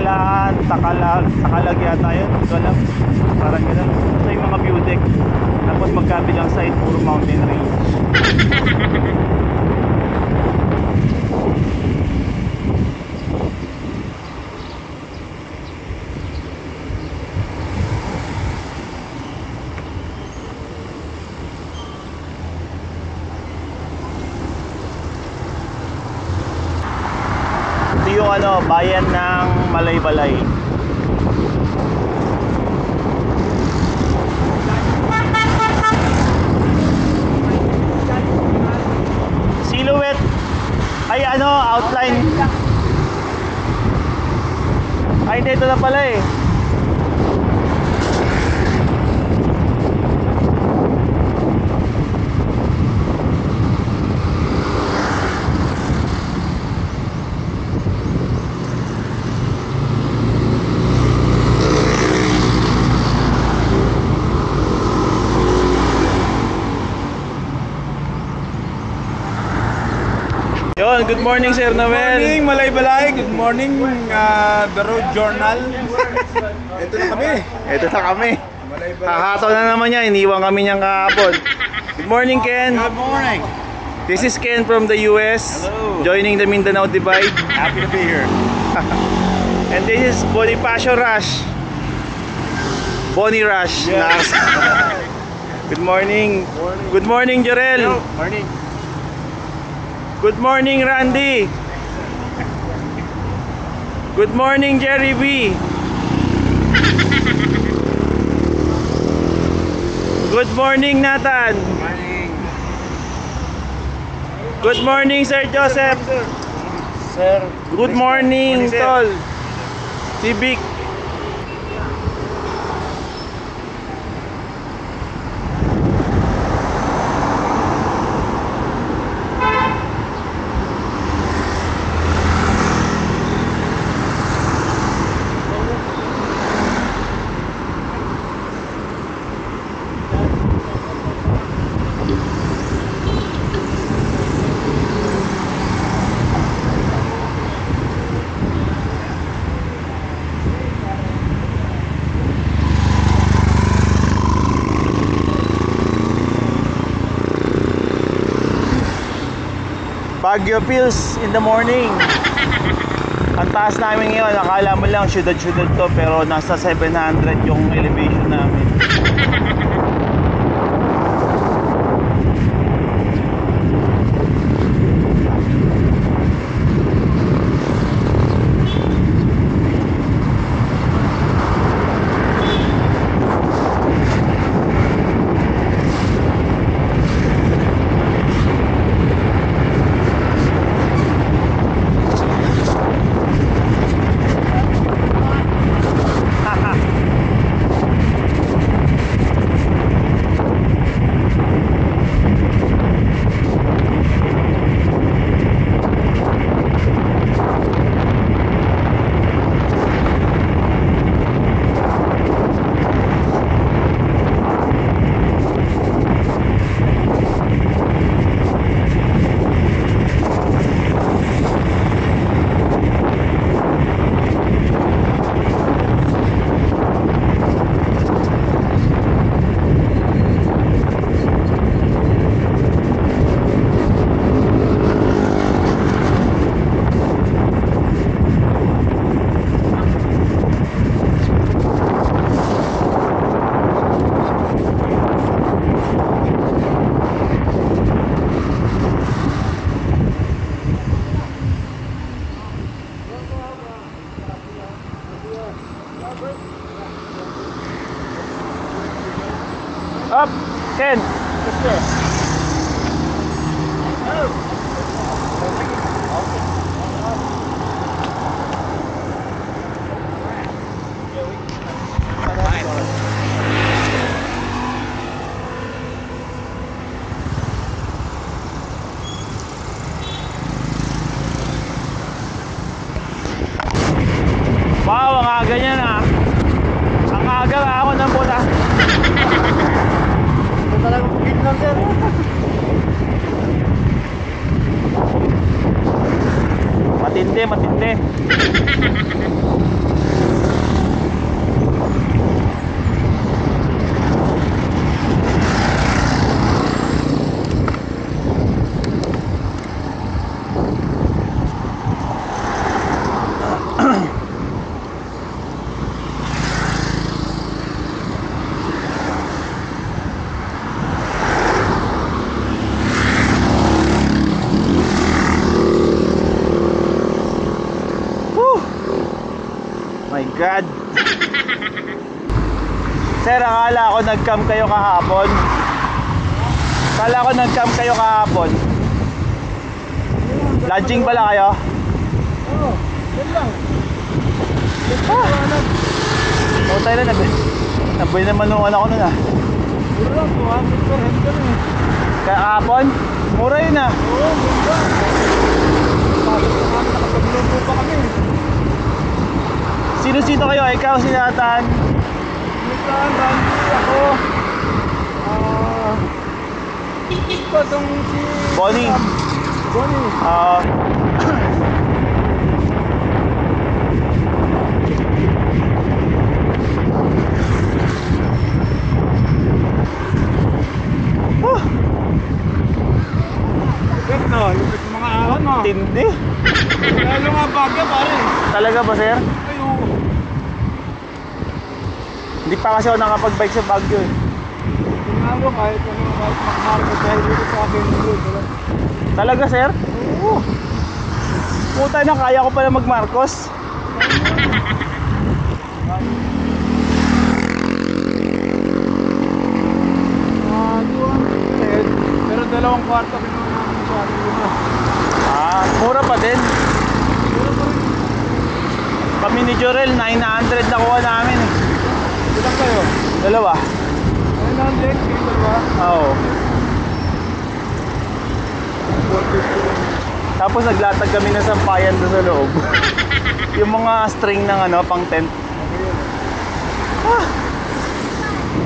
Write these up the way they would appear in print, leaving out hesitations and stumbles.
Takalag yata yun, hindi ko alam. Parang gano'n. Ito yung mga view deck. Tapos magkabilang side, puro mountain range. Ito yung bayan ng Malaybalay. Silhouette ay outline. Ay hindi, ito na pala eh. Yon, good morning Sir Noel. Good morning Malaybalay. Good morning The Road Journal. Ito na kami. Ito na kami. Malaybalay. Hahataw na naman niya, iniwan kami niyang kahapon. Good morning Ken. Good morning. This is Ken from the US. Hello. Joining the Mindanao Divide. Happy to be here. And this is Bonifacio Rush. Bonnie Rush. Yes. Good morning. Good morning Jorel. Morning. Good morning Randy. Good morning Jerry B. Good morning Nathan. Morning. Good morning Sir Joseph. Sir. Good morning Sir. Tol. Si Vic. Baguio feels in the morning. Ang taas namin ngayon, akala mo lang syudad-syudad to, pero nasa 700 yung elevation namin. Up, Ken. Wow, ang aga niyan ah. Ang aga ako ng pula. Ito talagang pugit lang sir. Matindi Matindi, matindi. My God. Sir, akala ko nag-cam kayo kahapon. Akala ko nag-cam kayo kahapon. Lodging pala kayo? Oo, yun lang. Oo tayo na, naboy naman nung ano ko nun ah. Puro lang, 200 per head kami. Kaya kahapon, mura yun ah. Oo, mura. Pasok na kami, nakapaglubo pa kami. Sino-sino kayo? Ikaw, si Nathan? Nathan, Randy, ako. Ito itong si... Bonnie. Bonnie. Lupit no, lupit ng mga ahon mo. Tindi. Lalo nga bagya pare. Talaga ba, sir? Ay oo. Hindi pa kasi ako nakapag-bike sa Baguio eh. Tingalo kahit ano, kahit makmarket dahil dito sa akin. Talaga, sir? Oo. Puta na, kaya ko pala mag-Marcos. Pero dalawang kwarto kinuha namin sa ating luma. Mura pa din. Pero pa rin. Kami ni Jorel, 900 nakuha namin eh. Ilang kayo? Dalawa. 900, kayo ba? Oo. 450. Tapos naglatag kami ng sampayan doon sa loob. Yung mga string ng ano, pang tent.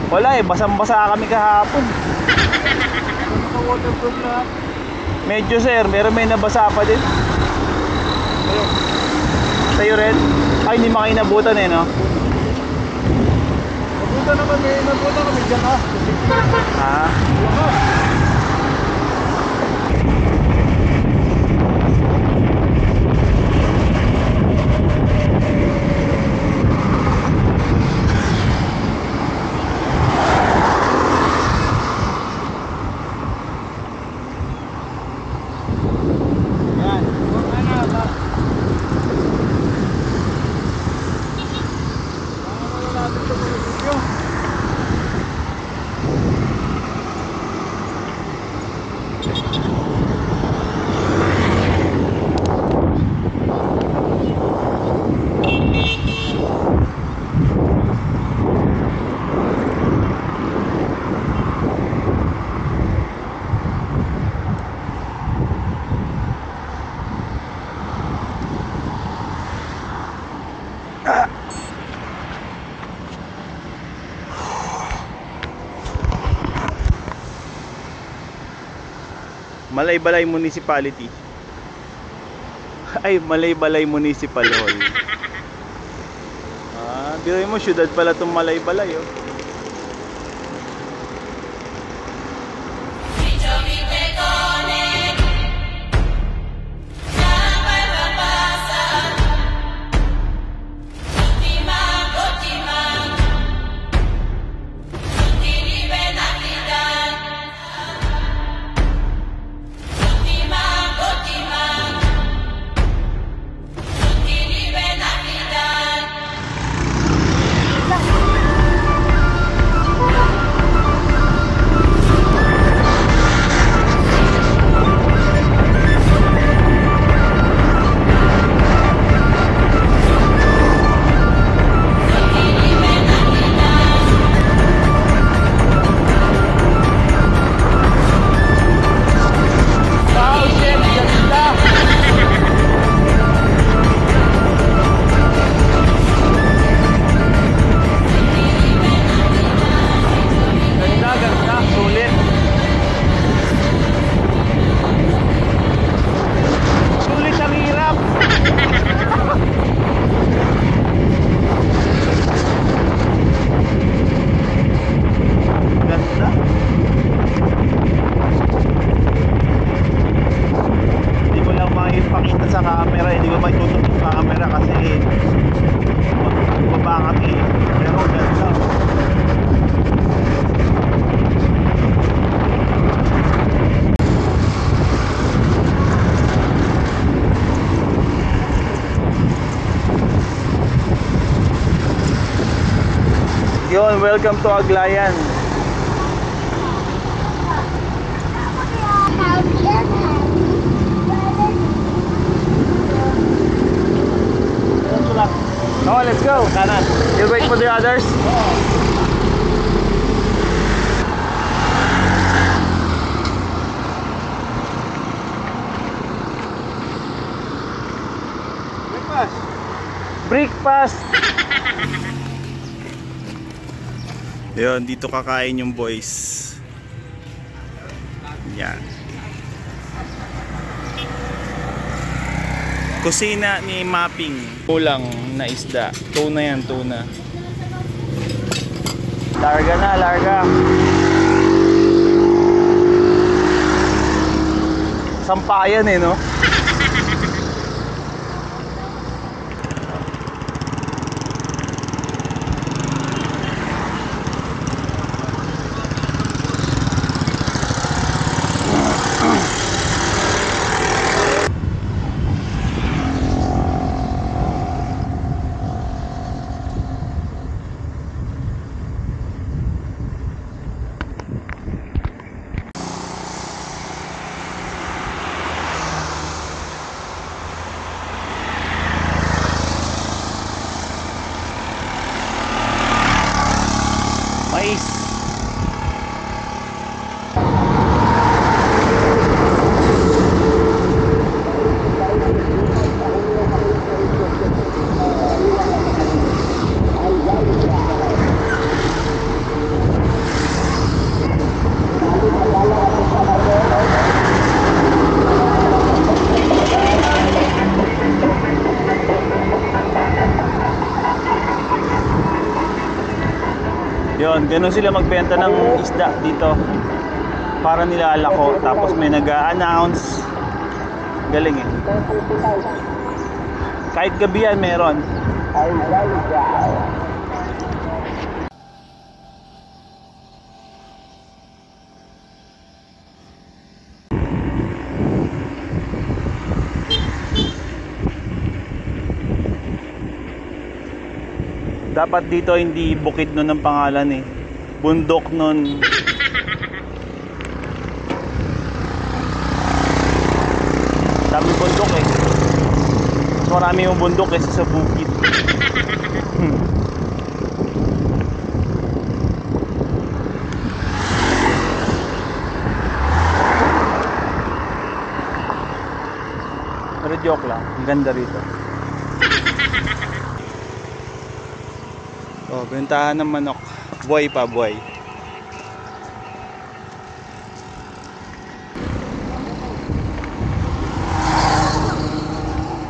Wala eh, basang-basa kami kahapon. Naka-waterproof lahat. Medyo sir, pero may nabasa pa din. Sa'yo rin? Ay, hindi makinabutan eh, no? Nabuta naman, may nabuta kami dyan ha. Malaybalay Municipality. Ay, Malaybalay Municipal Hall. Biruin mo, syudad pala itong Malaybalay, oh. sa camera, hindi ko maitutok sa camera kasi magbabangat eh. Pero ganda. Yun, welcome to Aglayan. Oh, let's go. Kanan. You wait for the others. Breakfast. Yun, dito kakain yung boys. Yan. Kusina ni Mapping. Kulang na isda. Tuna yan, tuna. Larga na, larga. Sampayan eh, no? Mais. Yun, ganun sila magbenta ng isda dito para nilalako. Tapos may nag-a-announce. Galing eh. Kahit gabi yan meron. Dapat dito hindi bukid nun ang pangalan eh. Bundok nun. Dami bundok eh. Mas marami yung bundok kaysa sa bukid. Pero joke lang. Ang ganda rito. Oh, bentahan ng manok. Buhay pa, buhay.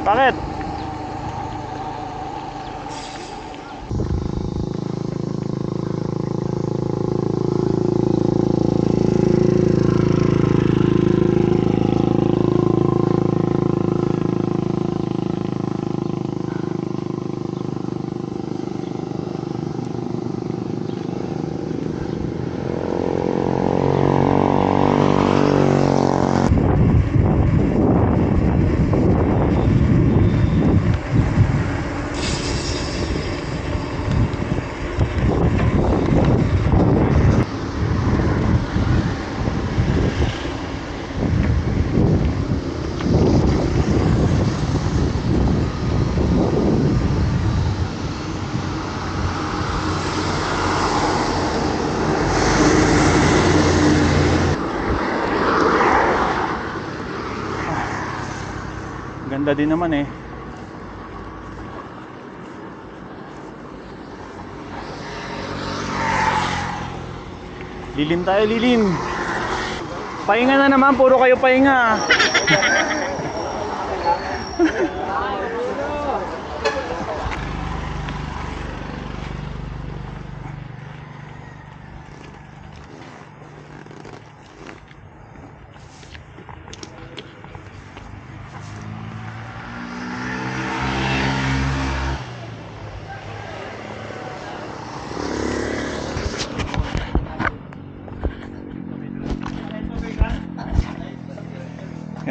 Bakit? Ganda din naman eh. Lilim tayo, lilim. Pahinga na naman, puro kayo pahinga.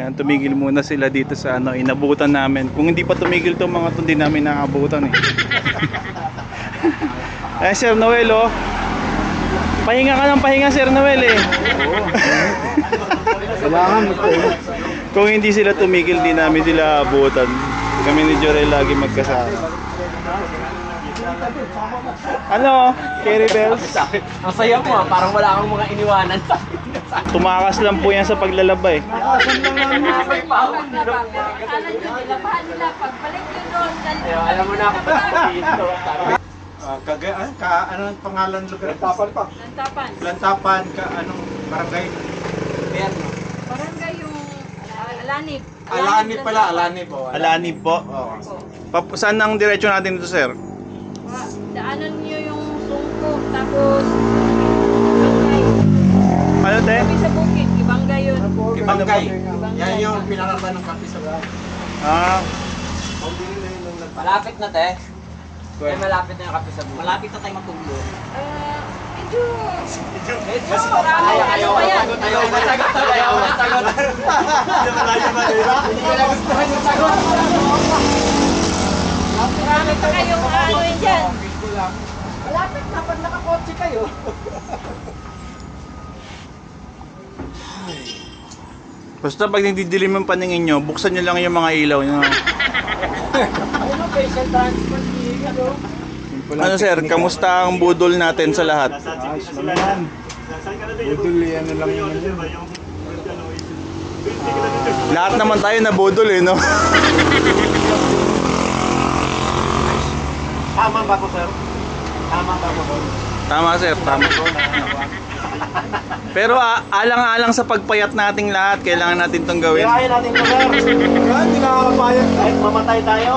Ayan, tumigil muna sila dito sa ano, inabutan namin. Kung hindi pa tumigil to mga to, hindi namin naabutan eh. Eh, Sir Noel, oh. Pahinga ka ng pahinga, Sir Noel eh. Kailangan magpahinga. Kung hindi sila tumigil, di namin sila abutan. Kami ni Jorel lagi magkasama. Ano, Kerry Bells? Ang saya mo parang wala kang mga iniwanan. Tumakas lang po yan sa paglalaba eh. Alam mo na ako Anong pangalan lugar? Lantapan pa. Lantapan. Lantapan ka anong barangay? Barangay yung Alanib. Alanib pala, Alanib oh. Alanib po. Oo. Saan ang diretsyo natin dito, sir? Daanan niyo yung Sungko, tapos Ibangay. Ano, te? Kapi sa bukid, Ibangay yun. Ibangay. Yan yung pinakata ng kape sa bahay. Ah, malapit na te. May malapit na yung kape sa buhay. Malapit na tayo matuglo. Medyo marami. Ano pa yan? Ayaw masagot. Marami pa kayong ano yun dyan. Malapit na pag nakakotse kayo. basta pag nagdidilim ang paningin nyo, buksan nyo lang yung mga ilaw nyo. Ano special transport ano? Ano, sir? Kamusta ang budol natin sa lahat? Malaman. Budol ano lang yun. Lahat naman tayo na budol eh, no? Tama ba ko, sir? Tama ba ko? Tama, sir. Tama. Pero alang-alang sa pagpayat nating lahat, kailangan natin itong gawin. Kaya natin ito, sir. Kaya hindi nakakapayag. Kahit mamatay tayo.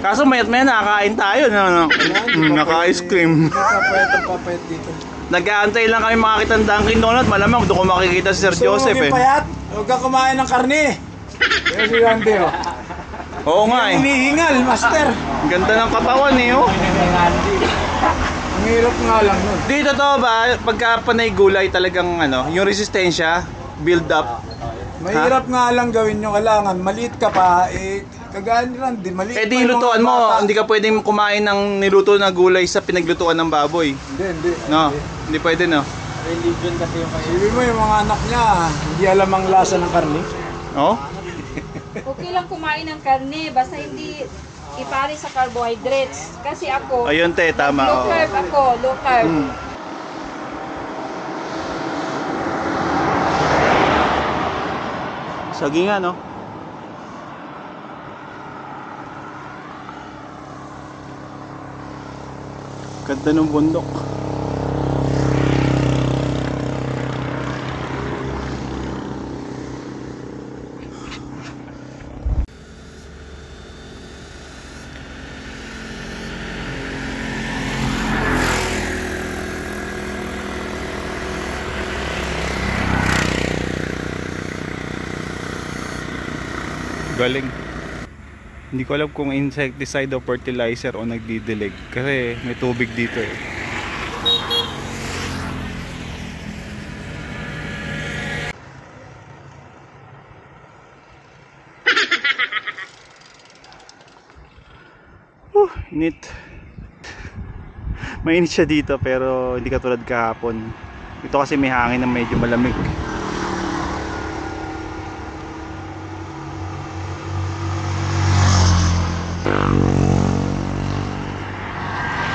Kaso mayat-maya nakakain tayo, no? Naka-ice cream. Papayat dito. Nag-aantay lang kami makakita ng Dunkin' Donut. Malamang doon ko makikita si Sir Joseph eh. Payat? Huwag ka kumain ng karne. Kaya si Randy, oh. Oo nga eh. Hinihingal, master. Ang ganda ng katawan eh, oh. Ang hirap nga lang nun. Dito to ba, pagka panay gulay talagang ano, yung resistensya, build up. Mahirap nga lang gawin yung kailangan. Maliit ka pa, kagaya ni Randy, maliit Eh pa di yung lutuan mga mo, bata. hindi ka pwedeng kumain ng niluto na gulay sa pinaglutuan ng baboy. Hindi. No, hindi pwede no. Religion kasi yung kayo. Ibig mo yung mga anak niya, hindi alam ang lasa ng karne. Oh? Okay lang kumain ng karne, basta hindi ipare sa carbohydrates. Kasi ako, Ayun te, tama. low Oo. carb ako, low carb. Saging nga no. Ganda ng bundok. Galing. Hindi ko alam kung insecticide o fertilizer o nagdidilig kasi may tubig dito eh. Init. Mainit siya dito pero hindi katulad kahapon. Ito kasi may hangin na medyo malamig.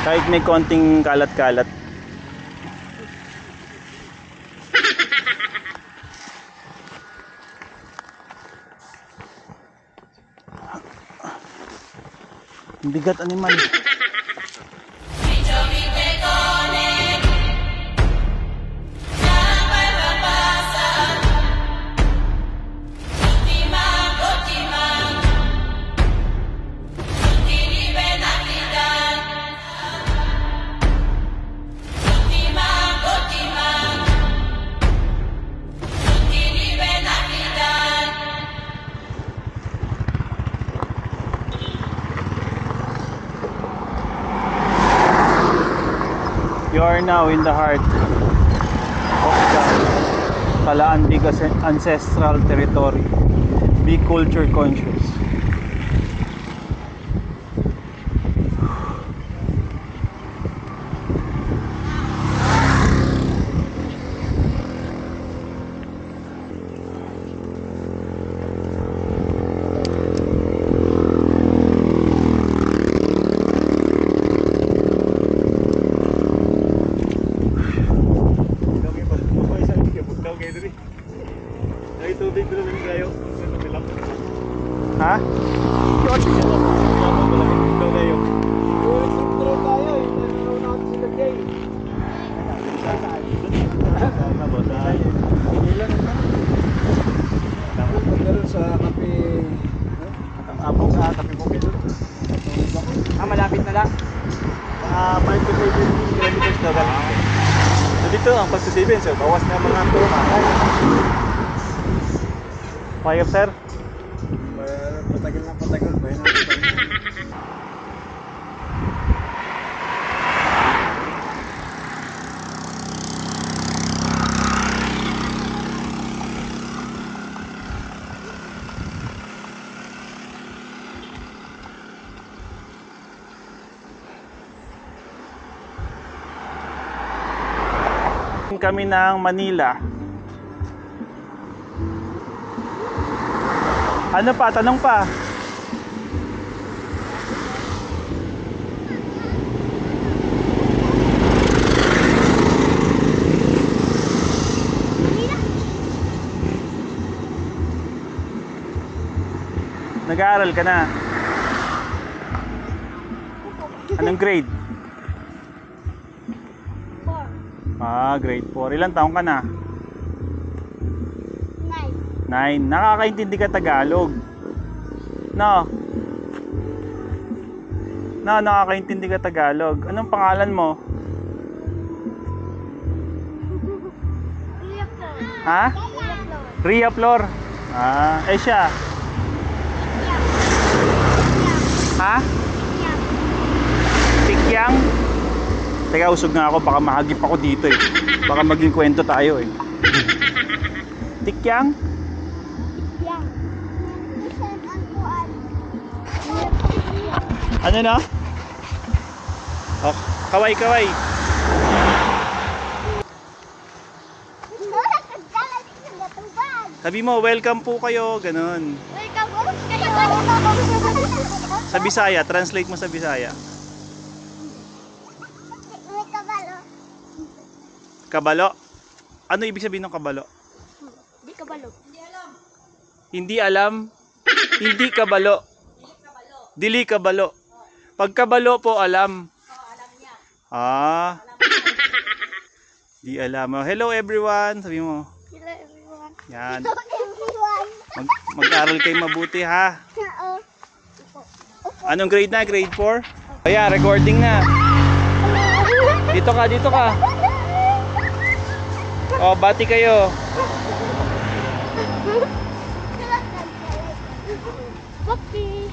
Kahit may konting kalat-kalat. Bigat animal. You are now in the heart of the Talaan Big Ancestral Territory. Be culture conscious. Ha? Malapit na lang. 5 to 7 kilometers na lang. So dito ang pag 7, so bawas na mga tumakay. Payag sir? Patagal na patagal. Bayan na patagal. Kami ng Manila. Ano pa? Tanong pa. Nag-aaral ka na? Anong grade? Grade 4. Ilang taong ka na? 9. Nakakaintindi ka Tagalog? No? No, nakakaintindi ka Tagalog. Anong pangalan mo? Ha? Ria Flor. Siya? Ha? Tikyang? Teka, usog nga ako, baka mahagip ako dito eh. Baka maging kwento tayo eh. Tikyang? Ano na? Oh, kaway. Sabi mo, welcome po kayo, ganun. Sa Bisaya, translate mo sa Bisaya. Kabalo. Ano ibig sabihin ng kabalo? Hindi kabalo. Hindi alam. Hindi kabalo. Dili kabalo. Pag kabalo po alam. Alam niya. Di alam. Hello everyone. Sabi mo. Hello everyone. Yan. Everyone. Mag-aral kayo mabuti ha. Anong grade na? Grade 4? Ayan, recording na. Dito ka. Oh, bati kayo. Puppy.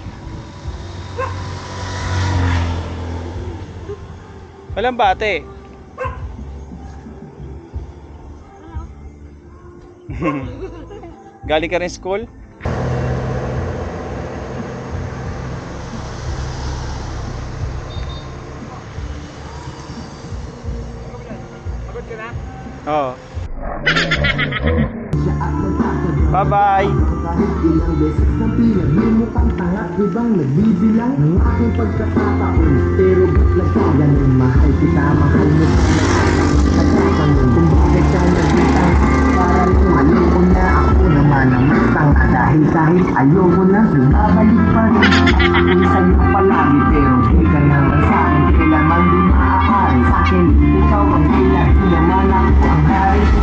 Walang bate. Galing ka rin school? Pagod ka na? Oo. Bye-bye. Kahit ilang beses na pinagmumukang tanga, ibang nagbibilang ng aking pagkakataon. Pero ba't nagkaganon? Mahal kita, mahal mo pa nagkakanon. Kung bakit ka nagbitang, parang ayoko na, ako naman ang tanga. Dahil kahit ayoko na, lumabalik pa rin. Ako'y sa'yo palagi, pero di ka naman sa'kin. Kailangan di maaari sa'kin. Ikaw ang kailan, naman ako ang hari ko.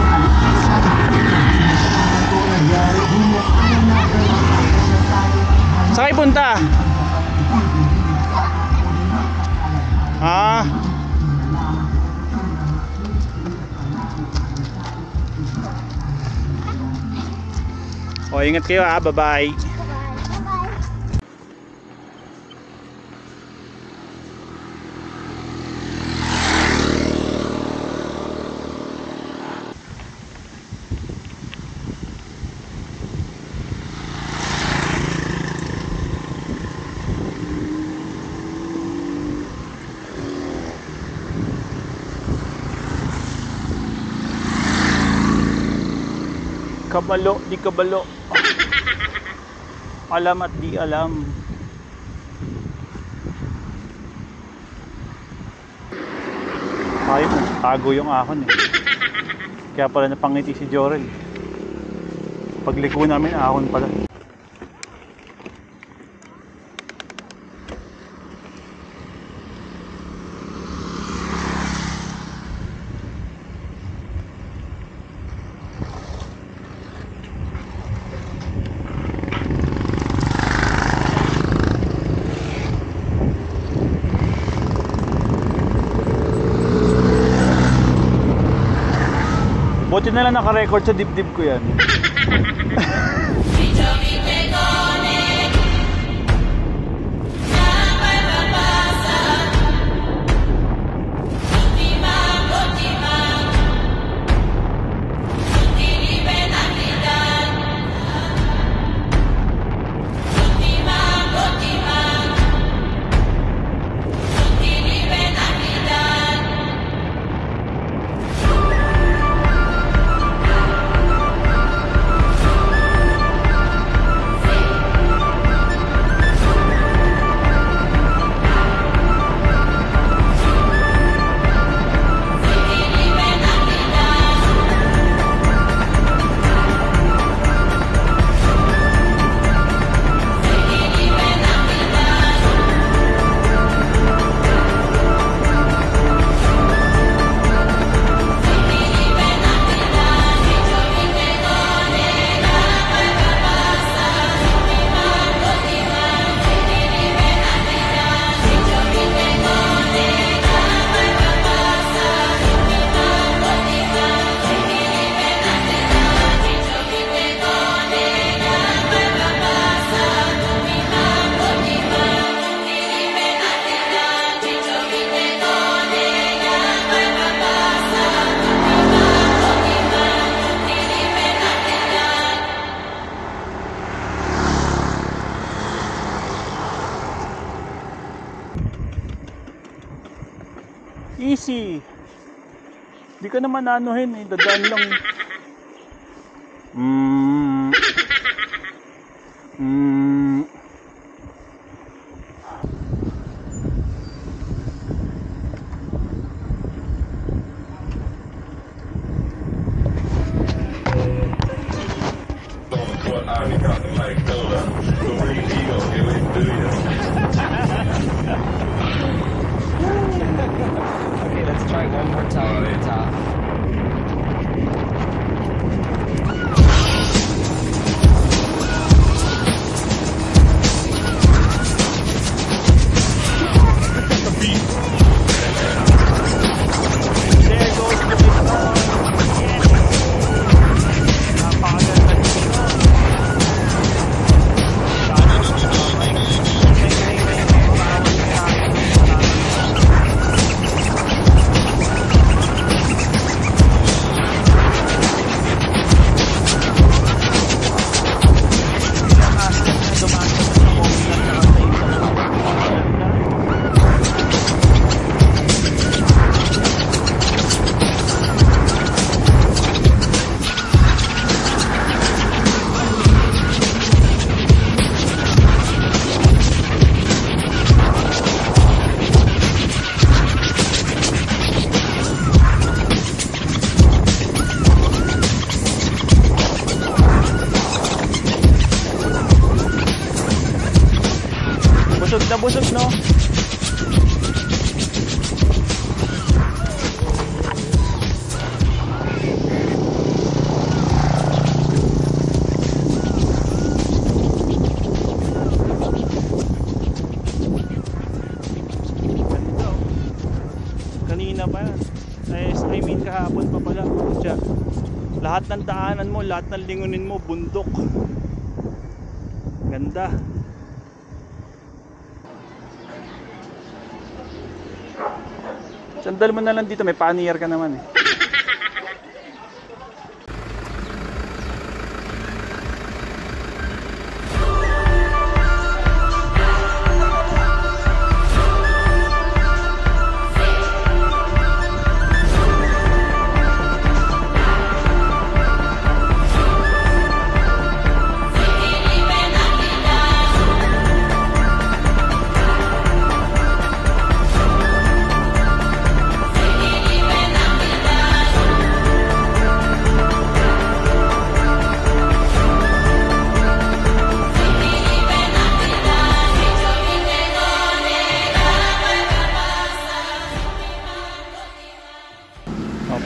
Saan kayo punta? O, ingat kayo ha. Bye-bye. Kabalo, di kabalo. Alam at di alam. Ayun, tago yung ahon eh. Kaya pala napangiti si Jorel. Pagliko namin, ahon pala. Buti na lang naka-record sa dibdib ko yan. Easy. Di ka naman anuhin eh. Dadaan lang. Okay, let's try one more time. Busog no? Kanina pa yan. I mean kahapon pa pala. Lahat ng daanan mo, lahat ng lingunin mo, bundok. Ganda. Sandal mo na lang dito, may panier ka naman eh.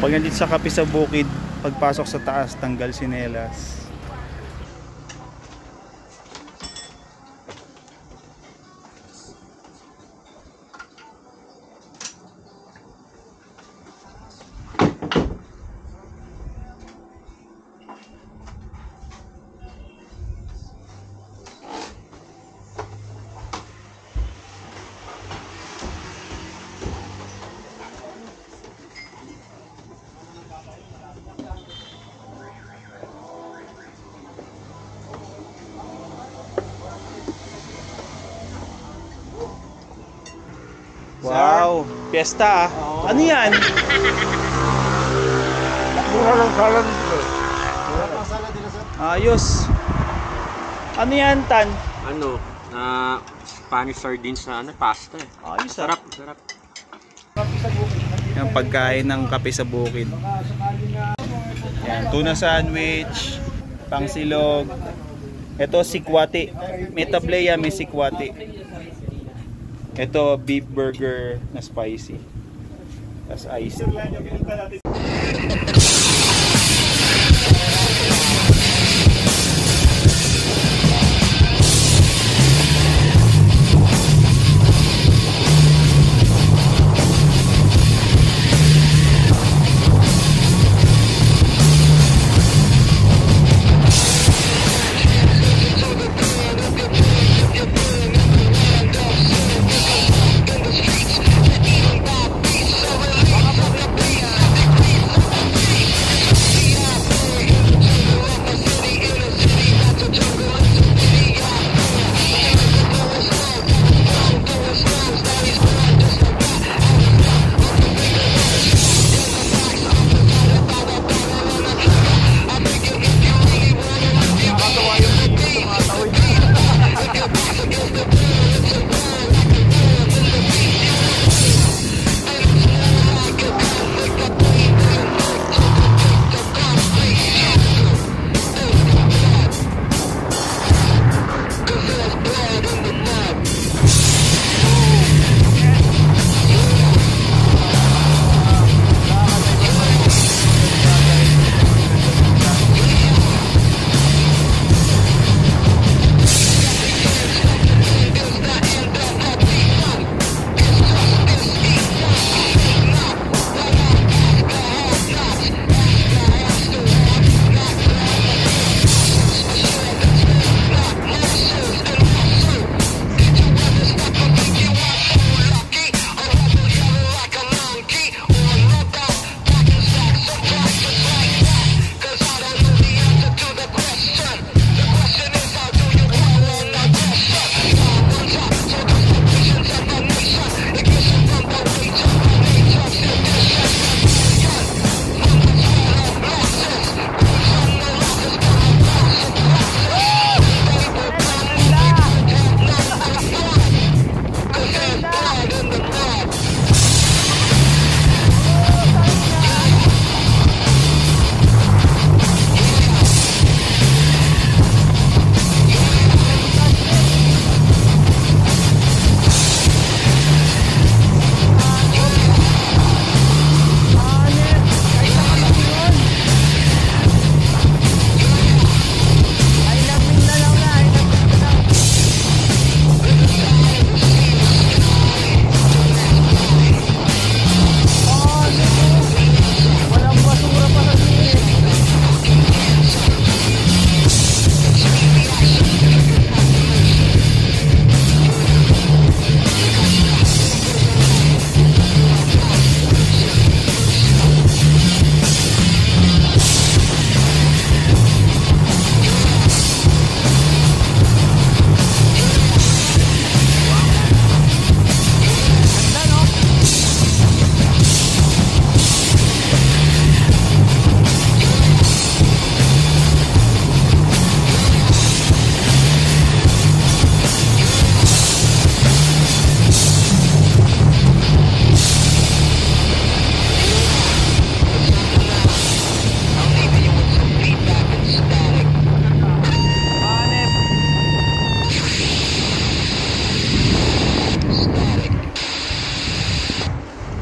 Pag nandito sa Kape sa Bukid, pagpasok sa taas, tanggal sinelas. Wow, piyesta ah. Ano yan? Mura lang salad dito. Ayos. Ano yan, Tan? Ano, Spanish sardines na pasta eh. Ayos ah. Sarap, sarap. Yung pagkain ng Kape sa Bukid. Yan, tuna sandwich, pangsilog. Ito sikwati. May tableya, may sikwati. Ito beef burger na spicy. Tapos iced tea.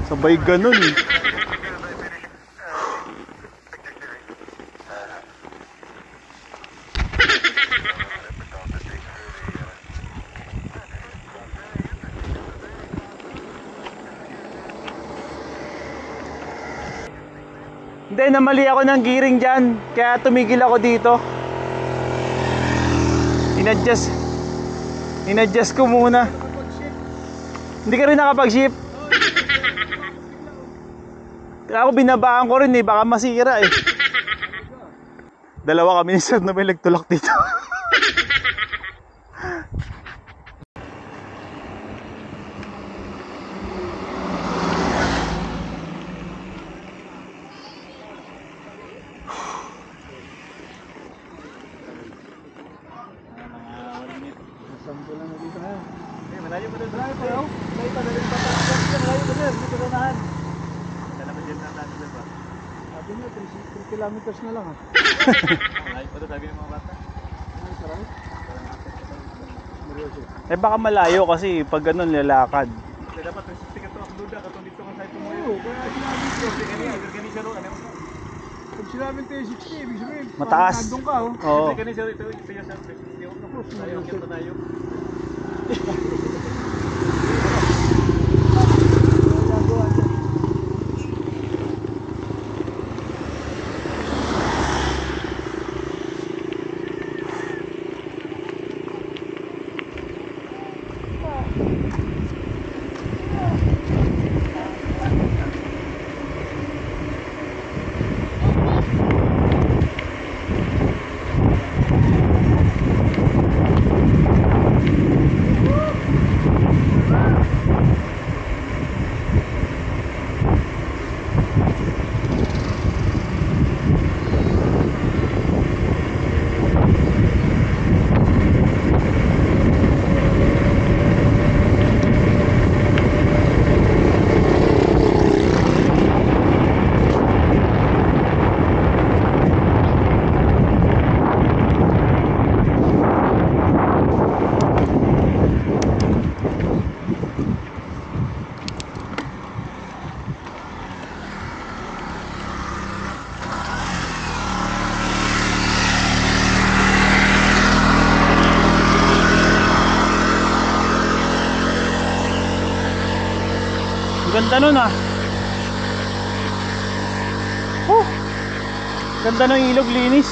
Sabay ganun eh. Hindi, namali ako ng gearing dyan. Kaya tumigil ako dito. Inadjust ko muna. Hindi ka rin nakapag-shift. Ako binabaan ko rin eh, baka masira eh. Dalawa kami ni Sir na may nagtulak dito. Malayo pa din. Malayo pa din. Malayo pa din. Malayo pa din. Dito ganahan. Kailan pa dyan natin ba? Sabi niya, 3 kilometers na lang ah. Malayo pa din, sabi ng mga bata. Ay, sarang? Eh baka malayo kasi pag ganun lalakad. Kaya dapat 360 ka to, ang duda, katong dito ka sa ito mo yun. Kaya sinabi ko, ganyan siya ro, ano mo? Pag sinabi 360, ibig sabihin, Mataas. nandun ka oh. Oo. Ganyan siya ro, ito yung 360. Tayo, kaya tayo. Ganda nun ah. Ganda ng ilog, linis.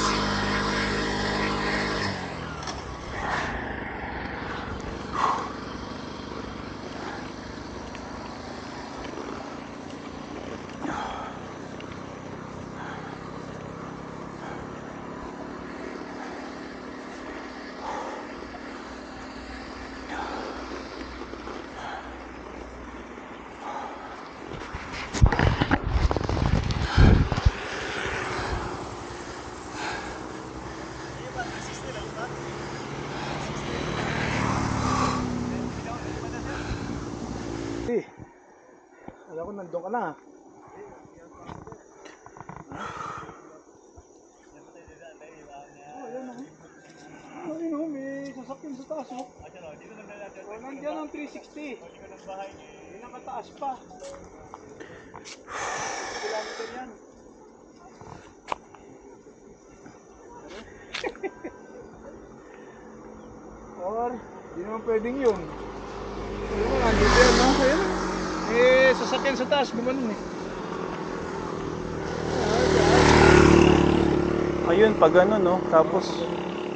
Alam ko nandun ka na. Ayun o, may sasakyan sa taas o. Nandiyan ang 360. May nakataas pa. Kilometer yan. Or, di naman pwedeng yun. Ano mo, nandito yan no? Ayun. Eh, sasakyan sa taas, gumanon eh. Ayun, pag ano no, tapos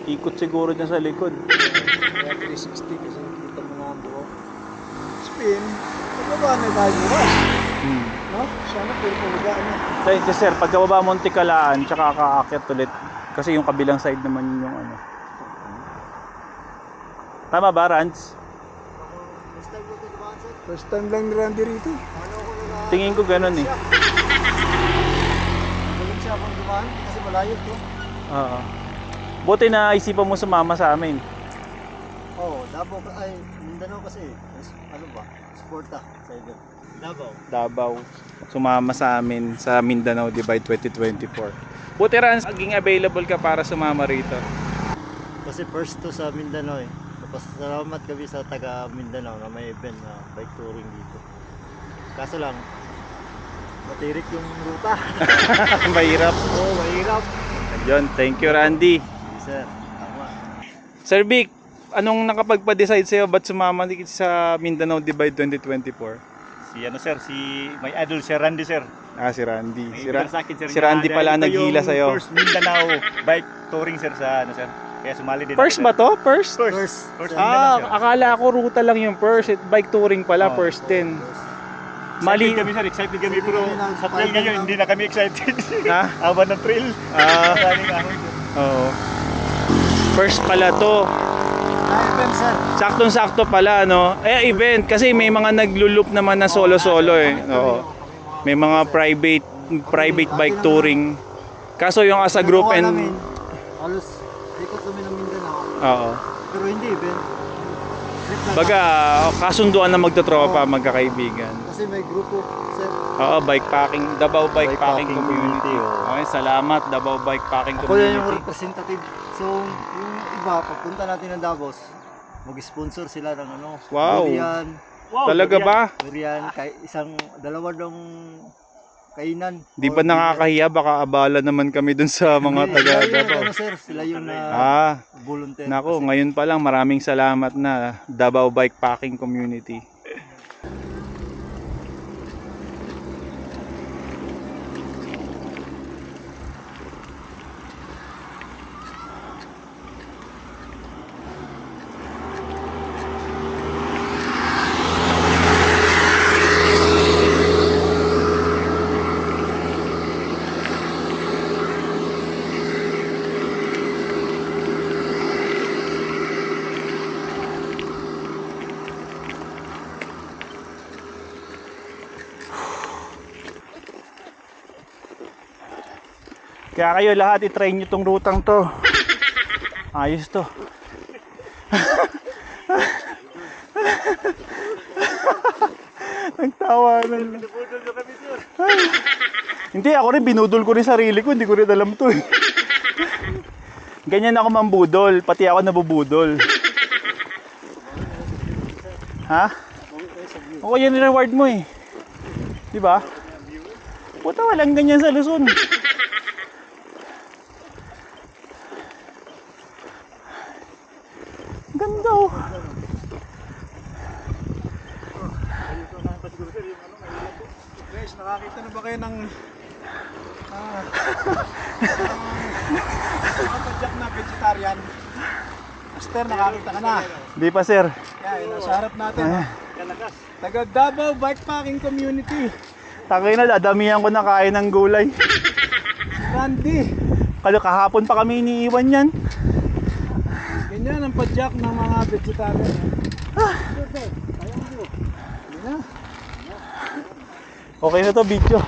ikot siguro dyan sa likod. Kaya 360 kasi nakita mo nga ang buhok. Spin, pagkabaan na tayo bukas. No? Sana puro pamagaan na. Kasi sir, pagkababa Monte Calaan, tsaka kaakyat ulit. Kasi yung kabilang side naman yung ano. Tama ba, Rans? First time lang ni Randy rito. Tingin ko ganun eh. Balik siya akong dumaan kasi malayo to. Oo. Buti na isipan mo sumama sa amin. Oo, Davao ay Mindanao kasi. Ano ba? Sporta sa iyo. Davao. Sumama sa amin sa Mindanao Divide 2024. Buti Rans, maging available ka para sumama rito. Kasi first to sa Mindanao eh. Tapos salamat kami sa taga Mindanao na may event na bike touring dito. Kaso lang, matirik yung ruta. Mahirap. Oo, mahirap. Ayun, thank you Randy. Yes, sir, tama. Sir Vic, anong nakapagpa-decide sa'yo ba't sumama sa Mindanao Divide 2024? Si ano sir, may idol si Randy sir. Si Randy. May Si, ibigay sa akin, sir, si Randy na- pala ito naghila yung sa'yo. First Mindanao bike touring sir sa ano sir. Kaya sumali din First ako, ba to? First? sir. First Mindanao sir. Akala ko ruta lang yung first. Bike touring pala, Oh. first din. Mali Mali. kami sir, excited kami pero sa trail ngayon hindi na kami excited. Ha? Awan ng trail. Maraming ahon sir. Oo. First pala to. event sir. Saktong-sakto pala, no? Event. Kasi may mga nagluloop naman na solo-solo eh. Oo. May mga private bike touring. Kaso yung as a group Ginawa and... namin, halos ikot kami ng Mindanao. Oo. Pero hindi event. Trip lang. Baga, kasunduan na magtotropa, magkakaibigan. Kasi may grupo sir. Oo, bikepacking. Davao Bikepacking Bikepacking Community. community, oo. Okay, salamat Davao Bikepacking Ako yan yung Community. representative. So, yung iba, pagpunta natin ng Davos, mag-sponsor sila ng ano. Wow. Durian, Wow, Talaga durian. ba? durian, dalawa dong kainan. Di ba nakakahiya? Baka abala naman kami dun sa mga Hindi, taga sila yung Davao. ano, sir, sila yung volunteer. Nako, kasi. ngayon pa lang maraming salamat na Davao Bikepacking Community. Kaya kayo lahat i-try nyo tong rutang to. Ayos to. Nagtawanan lang. Hindi, ako rin binudol ko rin sarili ko. Hindi ko rin alam to eh. Ganyan ako mambudol. Pati ako nabubudol. Ha? Oo, yan yung reward mo eh. Diba? Puta, walang ganyan sa Luzon. Ganda oh. Guys, nakakita na ba kayo ng padyak na vegetarian? Master, nakakita ka na. Di pa sir. Yan, nasa harap natin. Taga Davao Bikepacking Community. Takay na, dadamihan ko na kain ng gulay. Randy. Kahapon pa kami iniiwan yan. Ganyan ang padyak ng mga vegetarian. Okay na to video.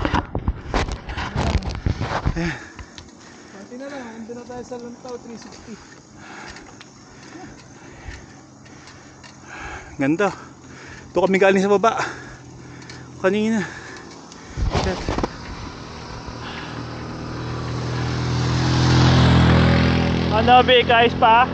Konti na lang, andun na tayo sa Lantaw 360. Ganda. Ito kami galing sa baba. Kanina. Shit. Ano ba guys pa?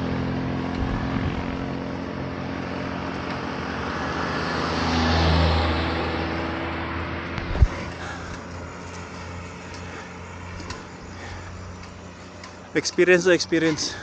Experience to experience.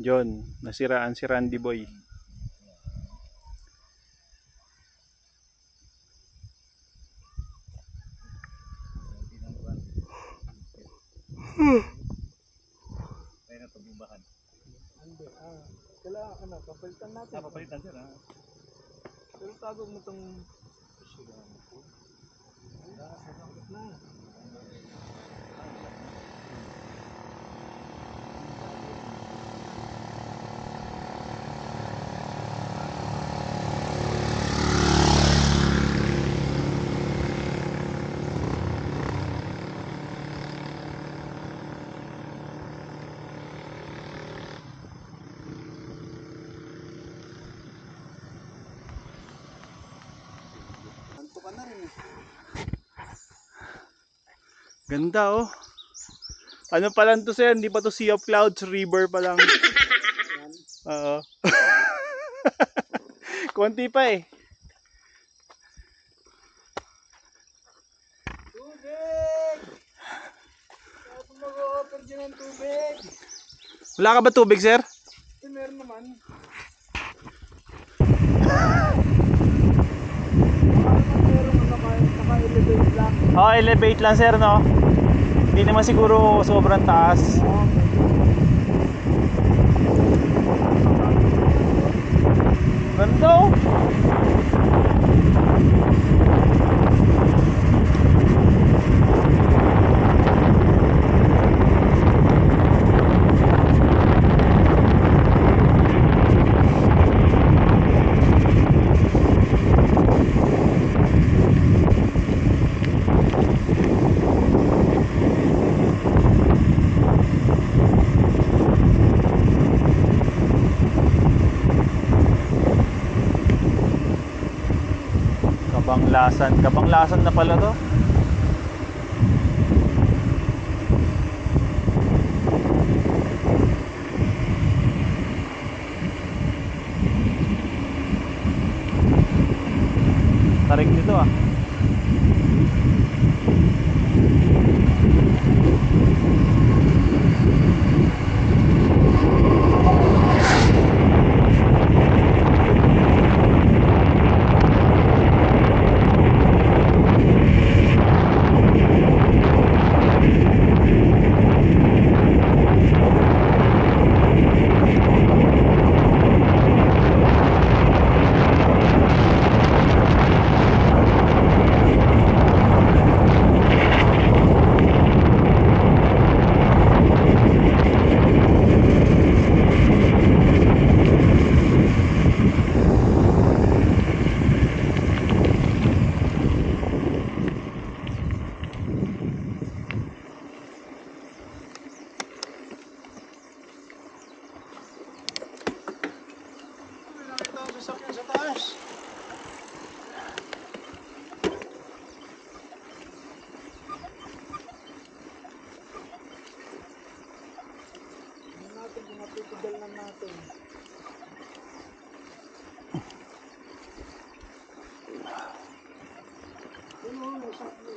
John, nasiraan si Randy Boy. Papalitan natin. Papalitan sir ha. Pero tago mo itong Ganda oh. Ano pa lang to sir, hindi pa to Sea of Clouds, river pa lang. Oo. Konti pa eh. Tubig! Ako mag-o-offer dyan ng tubig. Wala ka ba tubig, sir? Meron naman. Naka-elevate lang. Oo, elevate lang, sir, no? Hindi naman siguro sobrang taas. Ganda, oh. Kabanglasan na pala to. Tarik nito ah.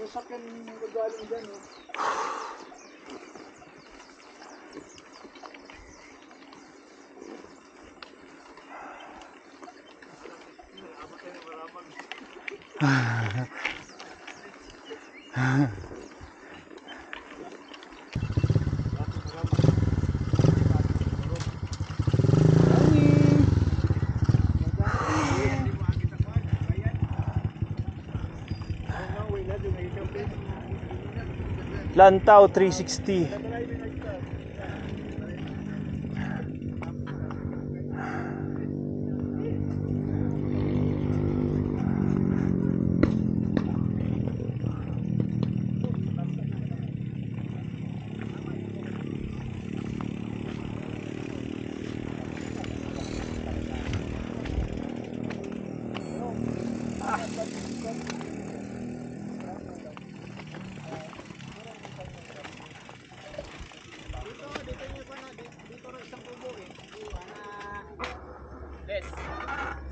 Sasakyan magaling dyan, oh. Lantau 360.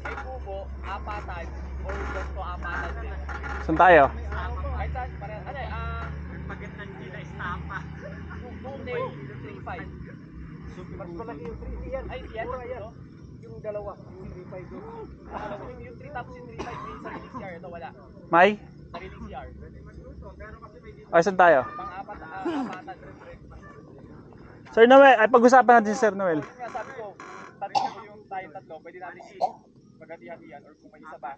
May kubo, apatan, or gusto apatan din. Saan tayo? Kahit saan, ano eh, pagkatan nila is tapa. Tuesday, 3-5. Mas malaki yung 3 yan. Ay, yan, no? Yung dalawa, yung 3-5 doon. Yung 3 tapos yung 3-5, may sariling CR, ito wala. May? Sariling CR. Ay, saan tayo? Pang-apat, apatan. Sir Noel, ay pag-usapan natin si Sir Noel. Kung nga sabi ko, tatlo yung tayong tatlo, pwede natin pag-hati-hatian or kung may isa ba.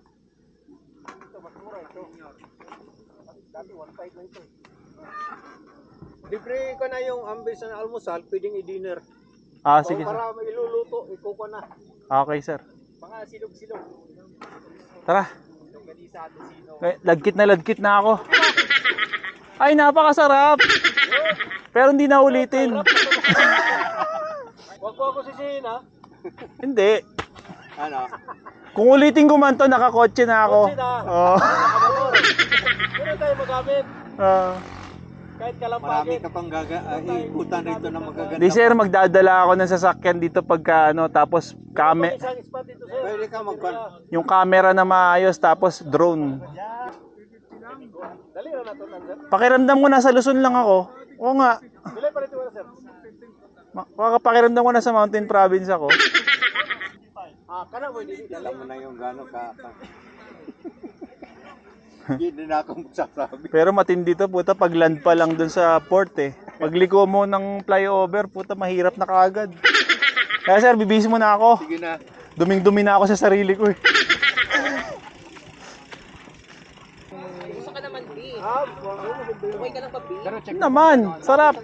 Ito, mas mura ito. Dati, one side lang ito. Libre ko na yung ambis na almusal, pwedeng i-dinner. Ah, sige sir. Para iluluto, ikuko na. Okay sir. Mga silog-silog. Tara. Longganisa, tocino. Lagkit na ako. Ay, napakasarap. Pero hindi na ulitin. Huwag po ako sisihin, ha? Hindi. Ano? Kung ulitin ko man to, nakakotse na ako. Kotse na. Oo. Nakamotor. Pwede tayo magamit. Kahit kalampagin. Marami ka pang ikutan rito na magaganda. Di sir, magdadala ako ng sasakyan dito pagka ano, tapos Isang spot dito, sir. Pwede ka yung camera na maayos, tapos drone. Dali na nato sir. Pakiramdam ko nasa Luzon lang ako. Oo nga. Dili pa rito sir. Pakiramdam ko nasa Mountain Province ako. Kana mo dili. Alam mo na yung gano'n ka. Hindi na ako magsasabi. Pero matindi to, puta, pag land pa lang dun sa port eh. Pagliko mo ng flyover, puta, mahirap na kaagad. Kaya sir, bibihis mo na ako. Sige na. Duming-dumi na ako sa sarili ko eh. Gusto ka naman, B. Okay ka lang ba, B? Naman, sarap.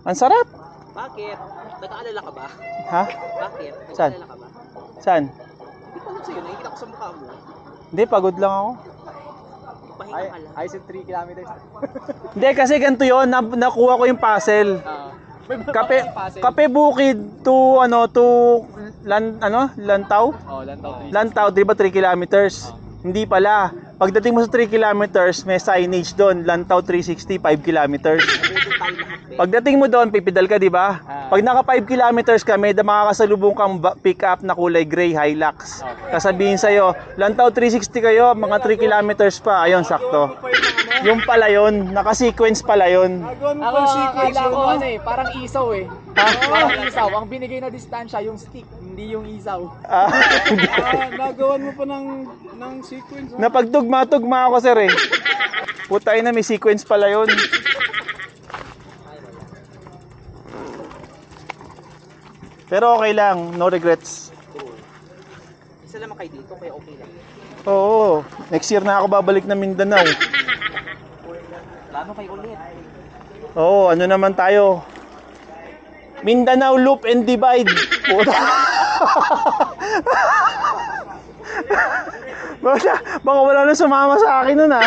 Ang sarap. Bakit? Nag-aalala ka ba? Ha? Bakit? Saan? Nag-aalala ka ba? Saan? Di pagod sa'yo, nakikita ko sa mukha mo. Hindi, pagod lang ako. Pahinga ka lang. Ayos yung 3 kilometers. Hindi, kasi ganito yun, nakuha ko yung puzzle. Kape Bukid to Lantaw? Oh, Lantaw 3. Lantaw, 'di ba 3 kilometers? Hindi pala. Pagdating mo sa 3 kilometers, may signage doon, Lantaw 360, 5 kilometers. Pagdating mo doon, pipidal ka, 'di ba? Pag naka 5 kilometers ka, may makakasalubong kang pick-up na kulay gray Hilux. Sasabihin sa'yo, Lantaw 360 kayo, mga 3 kilometers pa. Ayun, sakto. Yung pala yun, naka-sequence pala yun. Ako akala ko ano eh, parang isaw eh. Parang isaw. Ang binigay na distansya, yung stick, hindi yung isaw. Nagawan mo pa ng sequence. Napagtugma-tugma ako, sir eh. Putay na, may sequence pala yun. Pero okay lang, no regrets. Isa naman kayo dito, kaya okay lang. Oo, next year na ako babalik na Mindanao. Plano kayo ulit. Oo, ano naman tayo? Mindanao Loop and Divide. Puta. Baka wala na sumama sa akin nun ah.